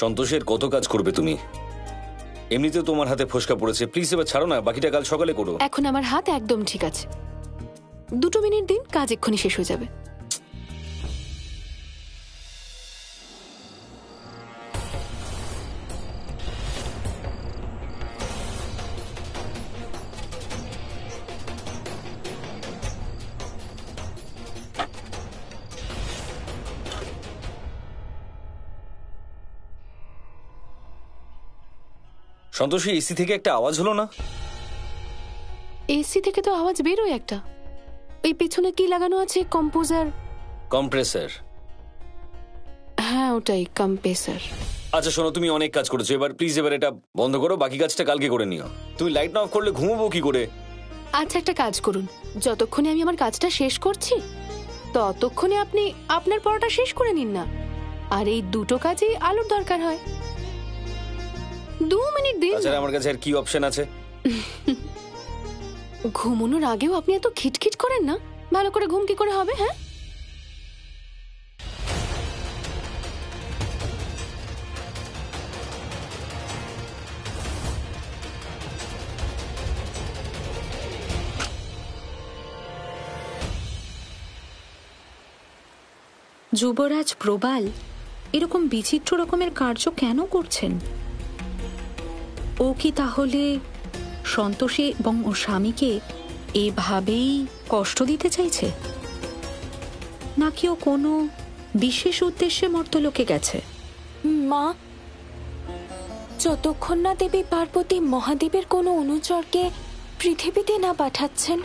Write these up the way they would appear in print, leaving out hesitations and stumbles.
সন্তোষের কত কাজ করবে তুমি? এমনিতেও তোমার হাতে ফোসকা পড়েছে, প্লিজ এবার ছাড়ো না, বাকিটা কাল সকালে করো। এখন আমার হাত একদম ঠিক আছে, 2 মিনিট দিন, কাজ এক্ষুনি শেষ হয়ে যাবে। সন্তোষী, এসি থেকে একটা আওয়াজ হলো না? এসি থেকে তো আওয়াজ বেরোয় একটা। এই পিছনে কি লাগানো আছে? কম্পোজার? কম্প্রেসার। হ্যাঁ ওটাই, কম্প্রেসার। আচ্ছা শোনো, তুমি অনেক কাজ করেছো, এবার প্লিজ এবার এটা বন্ধ করো, বাকি কাজটা কালকে করে নিও। তুমি লাইট না অফ করলে ঘুমোবো কি করে? আচ্ছা একটা কাজ করুন, যতক্ষণে আমি আমার কাজটা শেষ করছি ততক্ষণে আপনি আপনার পড়াটা শেষ করে নিন না। আর এই 2টো কাজেই আলোর দরকার হয়। 2 মিনিট দিন। আচ্ছা আমার কাছে আর কি অপশন আছে? ঘুমানোর আগেও আপনি এত খিটখিট করেন না, ভালো করে ঘুম কি করে হবে? হ্যাঁ যুবরাজ প্রবাল এরকম বিচিত্র রকমের কার্য কেন করছেন? ও কি তাহলে সন্তোষী এবং ওর স্বামীকে এভাবেই কষ্ট দিতে চাইছে, নাকি ও কোনো বিশেষ উদ্দেশ্যে মর্তলোকে গেছে? মা, যতক্ষণ না দেবী পার্বতী মহাদেবের কোনো অনুচরকে পৃথিবীতে না পাঠাচ্ছেন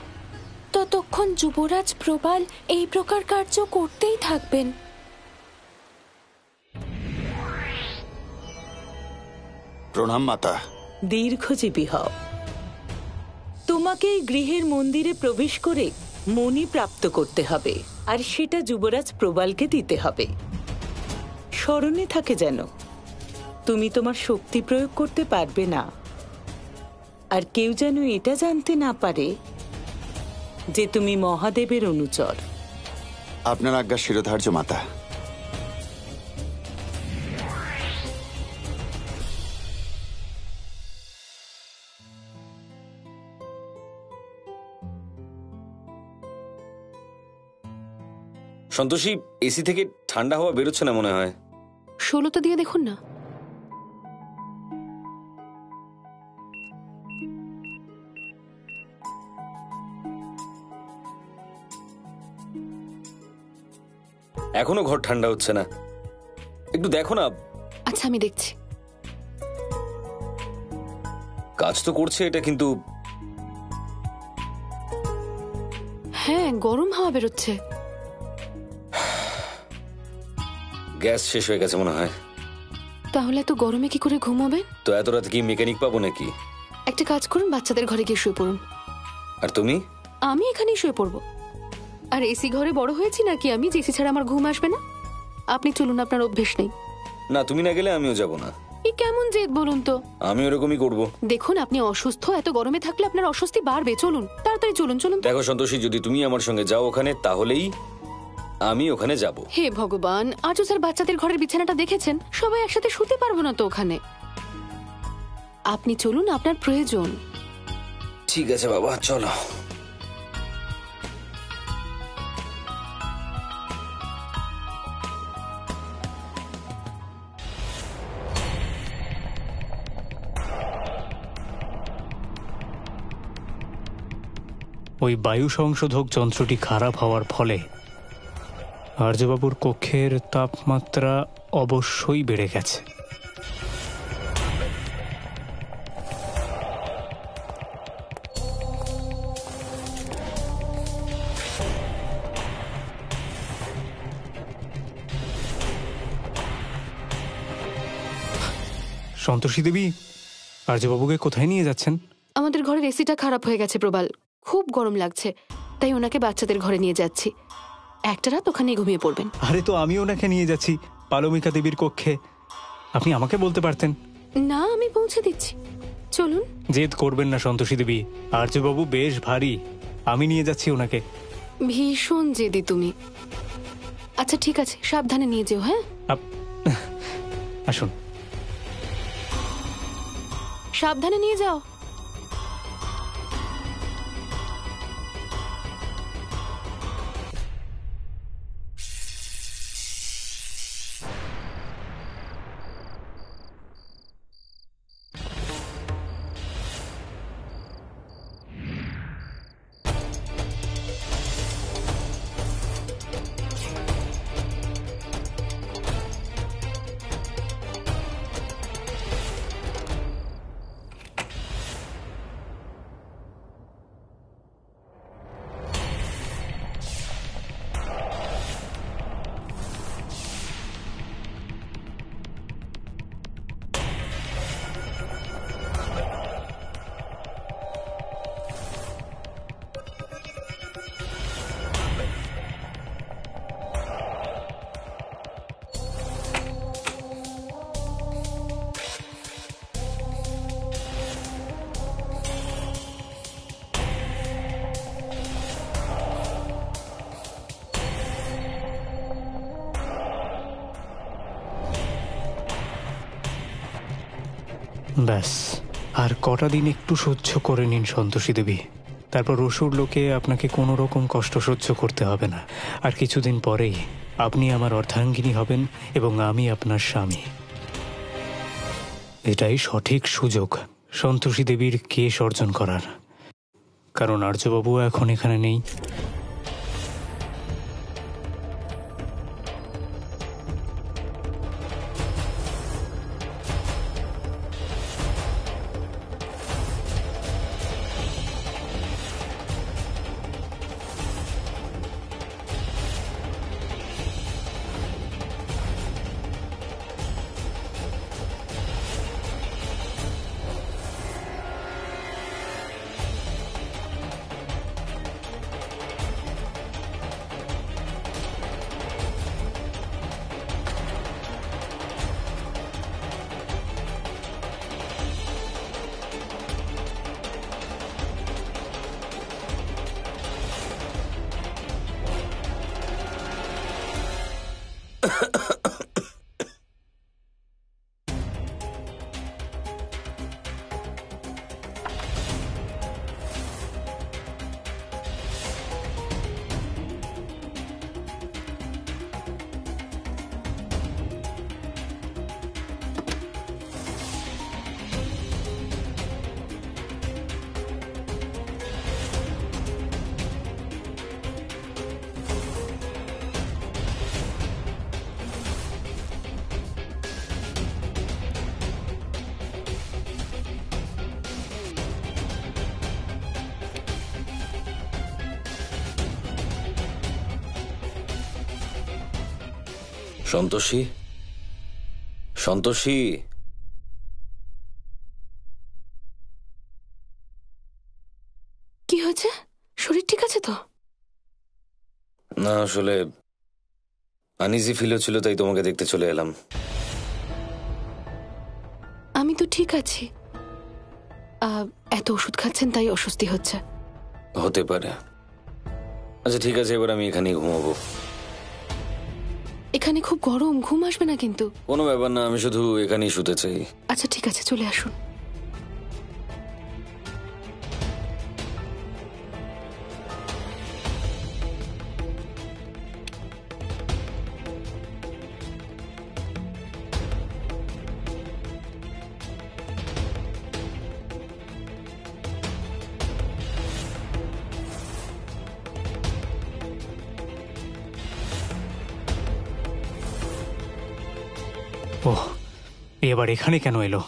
ততক্ষণ যুবরাজ প্রবাল এই প্রকার কার্য করতেই থাকবেন। প্রণাম মাতা। দীর্ঘজীবী হও। তোমাকে এই গৃহের মন্দিরে প্রবেশ করে মণি প্রাপ্ত করতে হবে, আর সেটা যুবরাজ প্রবালকে দিতে হবে। স্মরণে থাকে যেন তুমি তোমার শক্তি প্রয়োগ করতে পারবে না, আর কেউ যেন এটা জানতে না পারে যে তুমি মহাদেবের অনুচর। আপনার আজ্ঞা শিরোধার্য মাতা। সন্তোষী, এসি থেকে ঠান্ডা হাওয়া বেরোচ্ছে না মনে হয়। 16টা দিয়ে দেখুন না। এখনো ঘর ঠান্ডা হচ্ছে না, একটু দেখো না। আচ্ছা আমি দেখছি। কাজ তো করছে এটা, কিন্তু হ্যাঁ গরম হাওয়া বেরোচ্ছে। গ্যাস শেষ হয়ে গেছে মনে হয়। তাহলে এত গরমে কি করে ঘুমাবে? তো এত রাতে কি মেকানিক পাবো নাকি? একটা কাজ করুন, বাচ্চাদের ঘরে গিয়ে শুয়ে পড়ুন। আর তুমি? আমি এখানেই শুয়ে পড়বো। আর এসি ঘরে বড় হয়েছি নাকি আমি, যে এসি ছাড়া আমার ঘুম আসবে না? আপনি চলুন, আপনার অভ্যেস নেই। না তুমি না গেলে আমিও যাব না। এই কেমন জেদ বলুন তো? আমি ওরকমই করবো। দেখুন আপনি অসুস্থ, এত গরমে থাকলে আপনার অস্বস্তি বাড়বে। চলুন তাড়াতাড়ি চলুন। চলুন। দেখো সন্তোষী, যদি তুমি আমার সঙ্গে যাও ওখানে, তাহলেই আমি ওখানে যাব। হে ভগবান, আজও স্যার বাচ্চাদের ঘরের বিছানাটা দেখেছেন? সবাই একসাথে শুতে পারবো না তো ওখানে। আপনি চলুন, আপনার প্রয়োজন। ঠিক আছে বাবা, চলো। ওই বায়ু সংশোধক যন্ত্রটি খারাপ হওয়ার ফলে আর্যবাবুর কক্ষের তাপমাত্রা অবশ্যই বেড়ে গেছে। সন্তোষী দেবী, আর্যবাবুকে কোথায় নিয়ে যাচ্ছেন? আমাদের ঘরের এসিটা খারাপ হয়ে গেছে প্রবাল, খুব গরম লাগছে, তাই ওনাকে বাচ্চাদের ঘরে নিয়ে যাচ্ছি। একটা রাত ওখানেই ঘুমিয়ে পড়বেন। আরে তো আমি ওনাকে নিয়ে যাচ্ছি পালমিকা দেবীর কক্ষে, আপনি আমাকে বলতে পারতেন। না, আমি পৌঁছে দিচ্ছি, চলুন। জেদ করবেন না সন্তোষী দেবী, আর্যবাবু বেশ ভারী, আমি নিয়ে যাচ্ছি ওনাকে। ভীষণ জেদি তুমি। আচ্ছা ঠিক আছে, সাবধানে নিয়ে যেও। হ্যাঁ আসুন। সাবধানে নিয়ে যাও। ব্যাস, আর কটা দিন একটু সহ্য করে নিন সন্তোষী দেবী। তারপর অসুর লোকে আপনাকে কোনো রকম কষ্ট সহ্য করতে হবে না। আর কিছুদিন পরেই আপনি আমার অর্ধাঙ্গিনী হবেন এবং আমি আপনার স্বামী। এটাই সঠিক সুযোগ সন্তোষী দেবীর কেশ অর্জন করার, কারণ আর্যবাবু এখন এখানে নেই। সন্তোষী, সন্তোষী, কি হয়েছে? শরীর ঠিক আছে তো? না, আসলে আনইজি ফিল হচ্ছিল, তাই তোমাকে দেখতে চলে এলাম। আমি তো ঠিক আছি। এত ওষুধ খাচ্ছেন তাই অস্বস্তি হচ্ছে। হতে পারে। আচ্ছা ঠিক আছে, এবার আমি এখানেই ঘুমাবো। এখানে খুব গরম, ঘুম আসবে না কিন্তু। কোনো ব্যাপার না, আমি শুধু এখানেই শুতে চাই। আচ্ছা ঠিক আছে, চলে আসুন। ওহ, এবার এখানে কেন এলো?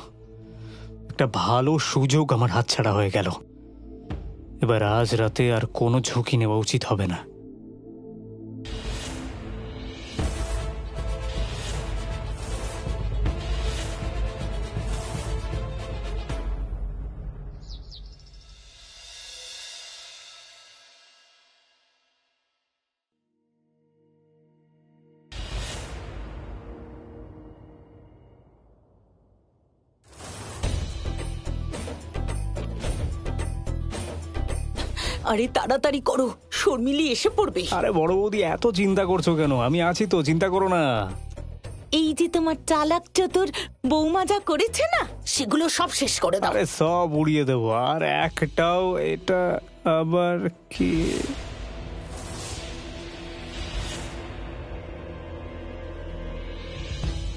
একটা ভালো সুযোগ আমার হাতছাড়া হয়ে গেল। এবার আজ রাতে আর কোনো ঝুঁকি নেওয়া উচিত হবে না। আরে তাড়াতাড়ি করো, শর্মিলি এসে পড়বে। আরে বড় বৌদি, এত চিন্তা করছো কেন? আমি আছি তো, চিন্তা করো না। এই যে তোমার চালাক চতুর বৌমা যা করেছে না, সেগুলো সব শেষ করে দাও। আরে সব উড়িয়ে দেবো, আর একটাও এটা আবার কি?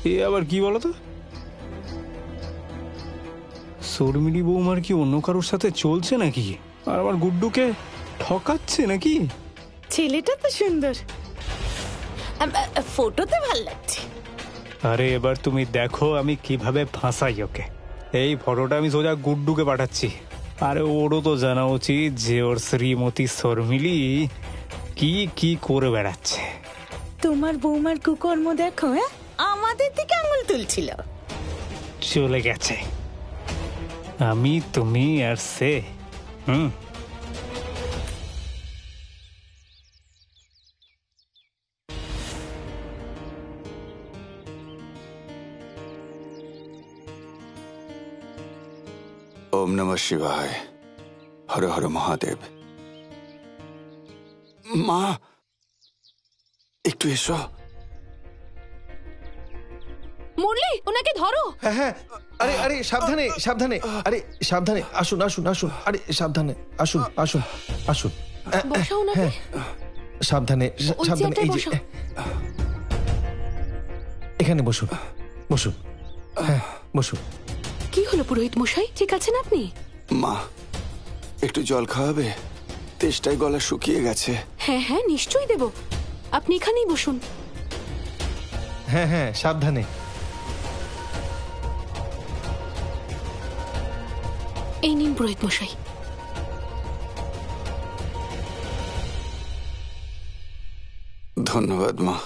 এ আবার কি বলো তো? শর্মিলী বৌমার কি অন্য কারোর সাথে চলছে নাকি? আর আমার গুড্ডুকে ঠকাচ্ছে নাকি? ছেলেটা তো সুন্দর, ফটোতে ভাল লাগছে। আরে এবার তুমি দেখো আমি কিভাবে ফাঁসাই ওকে। এই ফটোটা আমি সোজা গুড্ডুকে পাঠাচ্ছি। আরে ওরও তো জানা উচিত যে ওর শ্রীমতী শর্মিলী কি কি করে বেড়াচ্ছে। তোমার বৌমার কুকর্ম দেখো, হ্যাঁ আমাদের দিকে আঙুল তুলছিল। চলে গেছে, আমি তুমি আর সে। ওম নমঃ শিবায়, হর হর মহাদেব। মা, একটু এসো। মুরলি, ওনাকে ধরো। হ্যাঁ হ্যাঁ, আরে আরে সাবধানে সাবধানে, আরে সাবধানে, আসুন আসুন আসুন, আরে সাবধানে, আসুন আসুন আসুন। বসাও ওনাকে। হ্যাঁ, সাবধানে ওই সাবধানে, এই যে চেয়ারটায় এখানে বসুন বসুন, হ্যাঁ বসুন। কি হলো পুরোহিত মশাই, ঠিক আছেন আপনি? মা, একটু জল খাওয়াবে? তেষ্টায় গলা শুকিয়ে গেছে। হ্যাঁ হ্যাঁ, নিশ্চয়ই দেব। আপনি এখানেই বসুন। হ্যাঁ হ্যাঁ, সাবধানে। এই নিন পুরোহিত মশাই। ধন্যবাদ মা।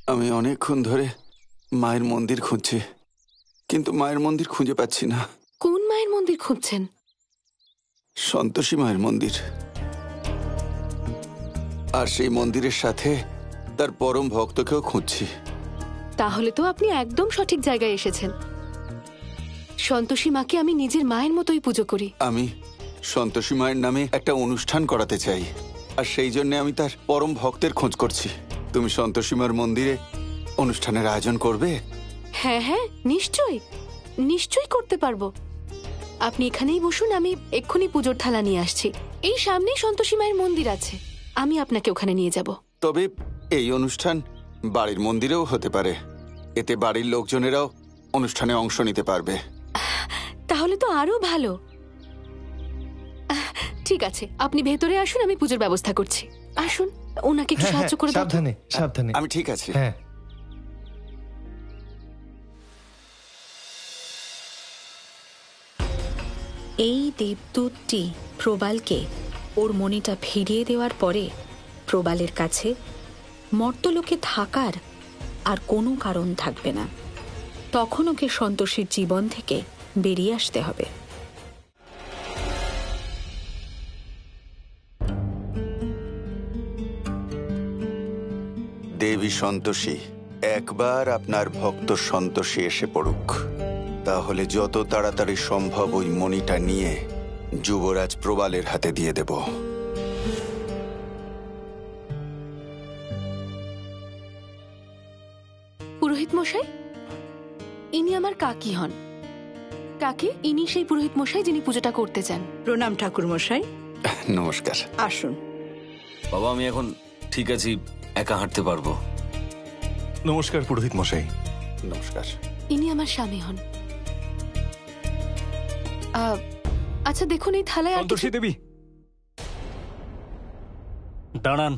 আমি অনেকক্ষণ ধরে মায়ের মন্দির খুঁজছি, কিন্তু মায়ের মন্দির খুঁজে পাচ্ছি না। কোন মায়ের মন্দির খুঁজছেন? সন্তোষী মায়ের মন্দির। আর সেই মন্দিরের সাথে তার পরম ভক্তকেও খুঁজছি। তাহলে তো আপনি একদম সঠিক জায়গায় এসেছেন। সন্তোষী মাকে আমি নিজের মায়ের মতোই পুজো করি। আমি সন্তোষী মায়ের নামে একটা অনুষ্ঠান করাতে চাই, আর সেই জন্য আমি তার পরম ভক্তের খোঁজ করছি। তুমি সন্তোষী মার মন্দিরে অনুষ্ঠানের আয়োজন করবে? হ্যাঁ হ্যাঁ, নিশ্চয়ই নিশ্চয়ই করতে পারবো। আপনি এখানেই বসুন, আমি এক্ষুনি পুজোর থালা নিয়ে আসছি। এই সামনেই সন্তোষী মায়ের মন্দির আছে, আমি আপনাকে ওখানে নিয়ে যাব। তবে এই অনুষ্ঠান বাড়ির মন্দিরেও হতে পারে, এতে বাড়ির লোকজনেরাও অনুষ্ঠানে অংশ নিতে পারবে। তাহলে তো আরো ভালো। ঠিক আছে, আপনি ভেতরে আসুন, আমি পুজোর ব্যবস্থা করছি। আসুন, ওনাকে একটু হ্যাঁ সাহায্য হ্যাঁ, করে দাও তো। সাবধানে সাবধানে। আমি ঠিক আছি। হ্যাঁ, এই দেবদূতটি প্রবালকে ওর মণিটা ফিরিয়ে দেওয়ার পরে প্রবালের কাছে মর্তলোকে থাকার আর কোনো কারণ থাকবে না। তখন ওকে সন্তোষীর জীবন থেকে বেরিয়ে আসতে হবে। দেবী সন্তোষী, একবার আপনার ভক্ত সন্তোষী এসে পড়ুক, তাহলে যত তাড়াতাড়ি সম্ভব ওই মণিটা নিয়ে যুবরাজ প্রবালের হাতে দিয়ে দেব। পুরোহিত মশাই, ইনি আমার কাকি হন। কাকি, ইনি সেই পুরোহিত মশাই যিনি পুজোটা করতে চান। প্রণাম ঠাকুর মশাই, নমস্কার। আসুন। বাবা, আমি এখন ঠিক আছি, একা হাঁটতে পারবো। নমস্কার পুরোহিত মশাই। নমস্কার। ইনি আমার স্বামী হন। আচ্ছা দেখুন, এই থালায় আর সন্তোষী কিছু- দেবী, দাঁড়ান।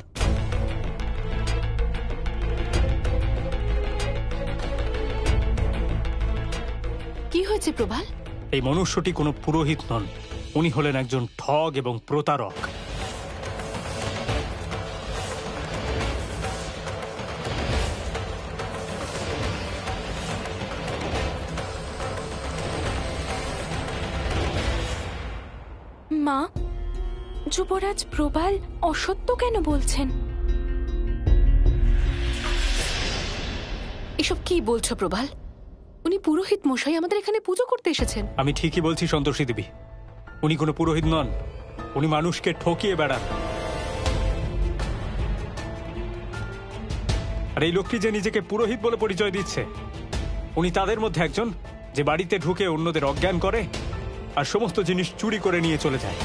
কি হয়েছে প্রবাল? এই মনুষ্যটি কোনো পুরোহিত নন, উনি হলেন একজন ঠগ এবং প্রতারক। মা, যুবরাজ প্রবাল অসত্য কেন বলছেন? এসব কি বলছো প্রবাল? উনি পুরোহিত মশাই, আমাদের এখানে পুজো করতে এসেছেন। আমি ঠিকই বলছি সন্তোষী দেবী, উনি কোনো পুরোহিত নন, উনি মানুষকে ঠকিয়ে বেড়ান। আর এই লোকটি যে নিজেকে পুরোহিত বলে পরিচয় দিচ্ছে, উনি তাদের মধ্যে একজন যে বাড়িতে ঢুকে অন্যদের অজ্ঞান করে আর সমস্ত জিনিস চুরি করে নিয়ে চলে যায়।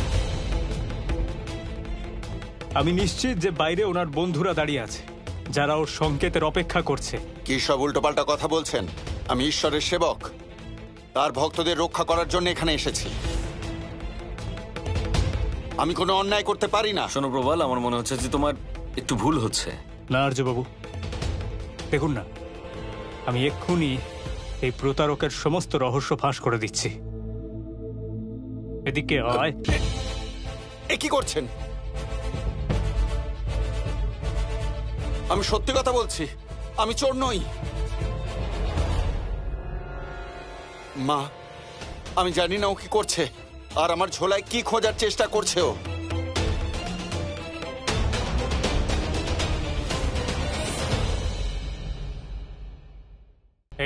আমি নিশ্চিত যে বাইরে ওনার বন্ধুরা দাঁড়িয়ে আছে, যারা ওর সংকেতের অপেক্ষা করছে। কি সব উল্টোপাল্টা কথা বলছেন? আমি ঈশ্বরের সেবক, তার ভক্তদের রক্ষা করার জন্য এখানে এসেছি। আমি কোনো অন্যায় করতে পারি না। শোনো প্রবাল, আমার মনে হচ্ছে যে তোমার একটু ভুল হচ্ছে। না আর্যবাবু, দেখুন না, আমি এক্ষুনি এই প্রতারকের সমস্ত রহস্য ফাঁস করে দিচ্ছি। এদিকে আয়। এ কি করছেন? আমি সত্যি কথা বলছি, আমি চোর নই। মা, আমি জানি না ও কি করছে, আর আমার ঝোলায় কি খোঁজার চেষ্টা করছে ও।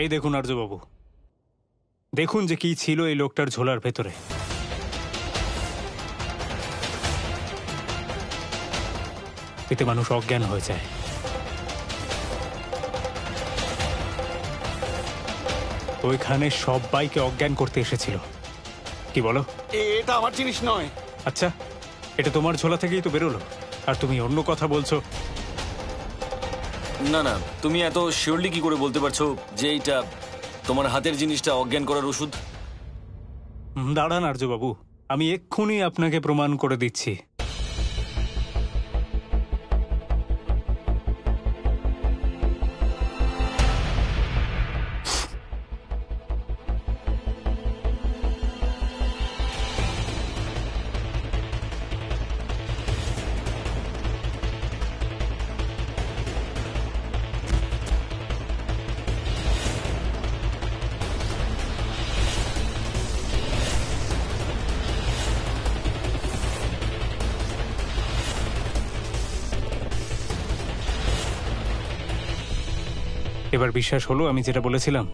এই দেখুন আর্যবাবু, দেখুন যে কি ছিল এই লোকটার ঝোলার ভেতরে। এতে মানুষ অজ্ঞান হয়ে যায়। ওইখানে সবাইকে অজ্ঞান করতে এসেছিল। কি বলো? এটা আমার জিনিস নয়। আচ্ছা, এটা তোমার ঝোলা থেকেই তো বেরোলো, আর তুমি অন্য কথা বলছো। না না, তুমি এত শিওরলি কি করে বলতে পারছো যে এইটা তোমার হাতের জিনিসটা অজ্ঞান করার ওষুধ? দাঁড়ান আর্যবাবু, আমি এক্ষুনি আপনাকে প্রমাণ করে দিচ্ছি। এবার বিশ্বাস হলো আমি যেটা বলেছিলাম?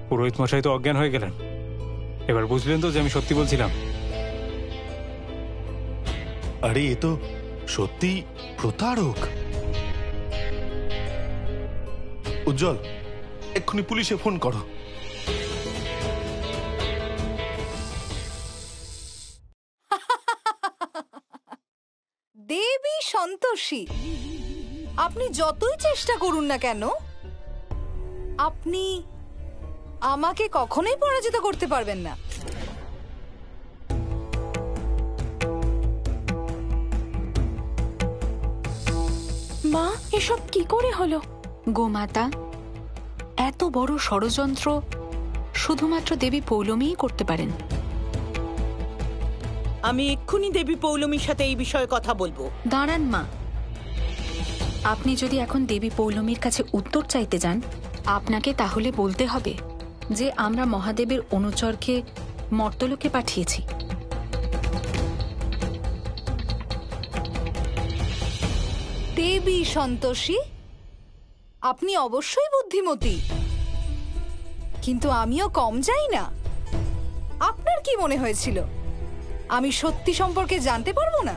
পুরোহিত মশাই তো অজ্ঞান হয়ে গেলেন। এবার বুঝলেন তো যে আমি সত্যি বলছিলাম? আরে এ তো সত্যি প্রতারক। উজ্জ্বল, এক্ষুনি পুলিশে ফোন করো। দেবী সন্তোষী, আপনি যতই চেষ্টা করুন না কেন, আপনি আমাকে কখনোই পরাজিত করতে পারবেন না। মা, এসব কি করে হলো? গোমাতা, এত বড় ষড়যন্ত্র শুধুমাত্র দেবী পৌলমীই করতে পারেন। আমি এক্ষুনি দেবী পৌলমীর সাথে এই বিষয়ে কথা বলবো। দাঁড়ান মা, আপনি যদি এখন দেবী পৌলমীর কাছে উত্তর চাইতে যান, আপনাকে তাহলে বলতে হবে যে আমরা মহাদেবের অনুচরকে মর্তলোকে পাঠিয়েছি। দেবী সন্তোষী, আপনি অবশ্যই বুদ্ধিমতী, কিন্তু আমিও কম যাই না। আপনার কি মনে হয়েছিল আমি সত্যি সম্পর্কে জানতে পারবো না?